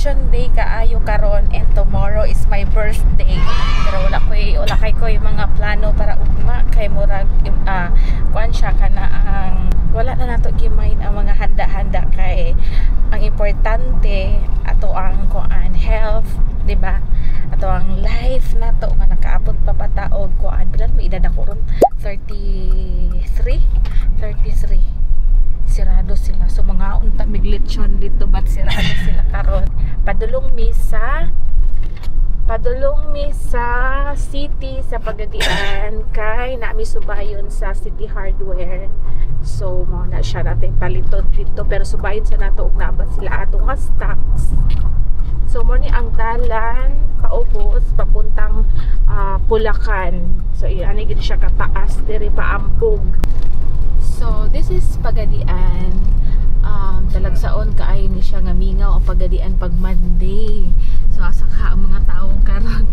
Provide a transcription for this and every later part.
election day kaayo karon, and tomorrow is my birthday. Pero wala kay ko yung mga plano para ugma kay murag kuan siya kana ang wala na nato gimain ang mga handa-handa kay ang importante ato ang kuan health, di ba? Ato ang life nato nga nakaabot pa pataog kuan bilan may edad ako ron 33. Sirado sila. So mga unta miglitsyon dito but sirado sila karon. Padulong misa city sa Pagadian kay nami subayon sa City Hardware. So mo na siya natin paliton dito pero subayon sa nato og naabot sila atong stocks. So mo ni ang dalan paubos papuntang Bulacan. So ani gid siya kataas diri paampog. So this is Pagadian. Talagsaon kaayo ni siya nga mingaw ang Pagadian pag Monday. So asa ka ang mga tao karon.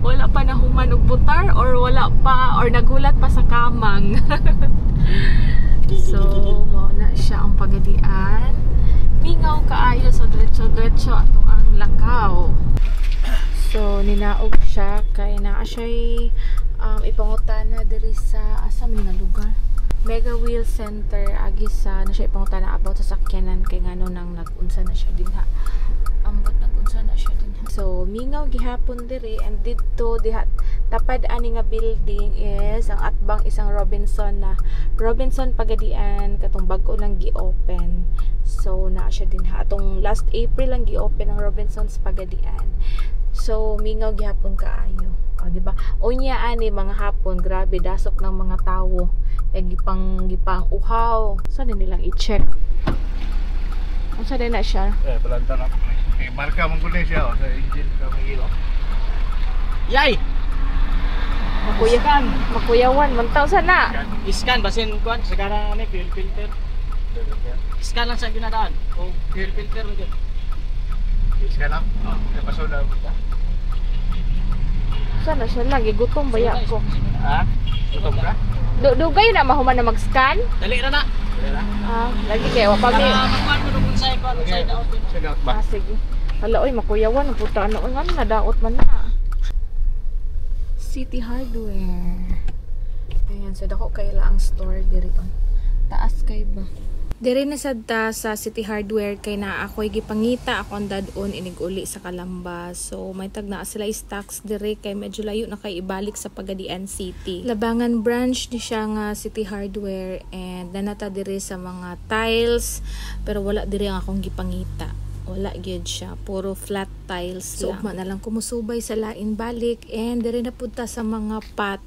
Wala pa nahuman og butar or wala pa or nagulat pa sa kamang. So mo na siya ang Pagadian. Mingaw kaayo so diretso ato ang lakaw. So ninaog siya kay naa siya ipangutana diri sa asa man nga lugar. Mega Wheel Center agi sa na siya ipangutana about sa sakyanan kay ngano nang nag-unsa na siya dinha. Ambot nag-unsa na siya dinha. So mingaw gihapon diri and didto diha tapad ani nga building is ang atbang isang Robinson Pagadian katong bag-o lang gi-open. So naa siya dinha atong last April lang gi-open ang Robinson's Pagadian. So mingaw gihapon kaayo. O di ba? Unya ani mga hapon grabe dasok ng mga tawo. Kay gipang uhaw. Saan nilang i-check? Unsa din na siya? Balanta na. Okay, marka man gud siya sa engine sa hilo. Yay! Makuyawan, 1,000 na. Iskan basin kuan sekarang ni fuel filter. Iskan lang sa ginadaan. O fuel filter lang gid. Iskan lang. Napasod na ba? Sana siya lagi gutom baya ko. Ha? Gutom ka? Dugay na mahuman na mag-scan? Dali ra na. Lagi kayo pa mi. Magkuan mo dun side out. Side out ba? Sige. Hala oy makuyawan ang puta ano nga nadaot man na. City Hardware. Ayan, so dako kay la ang store diri on. Taas kay ba? Diri na sadta sa City Hardware kay na ako'y gipangita akong dadon inig-uli sa Kalamba. So may tag naa sila stocks diri kay medyo layo na kay ibalik sa Pagadian City. Labangan branch ni siya nga City Hardware and nanata diri sa mga tiles pero wala diri ang akong gipangita. Wala gyud siya, puro flat tiles lang. So ugma na lang kumusubay sa lain balik and diri na punta sa mga pot.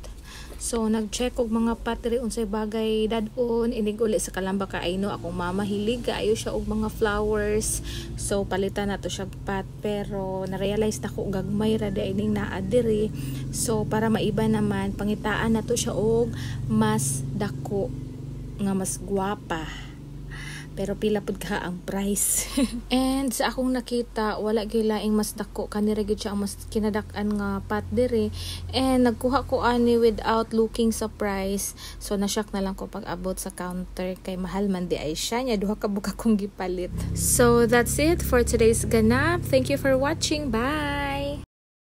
So nag-check og mga pot diri unsay bagay dadon inig uli sa Kalamba kay no akong mama hilig kaayo siya og mga flowers. So palitan nato siya pot pero na-realize nako gagmay ra ining naa diri. So para maiba naman pangitaan nato siya og mas dako nga mas gwapa. Pero pila pud ka ang price. And sa akong nakita wala gyud laing mas dako kanira gyud siya ang mas kinadak-an nga pot diri and nagkuha ko ani without looking sa price. So na-shock na lang ko pag abot sa counter kay mahal man di ay siya nya duha ka buka kong gipalit. So that's it for today's ganap. Thank you for watching. Bye.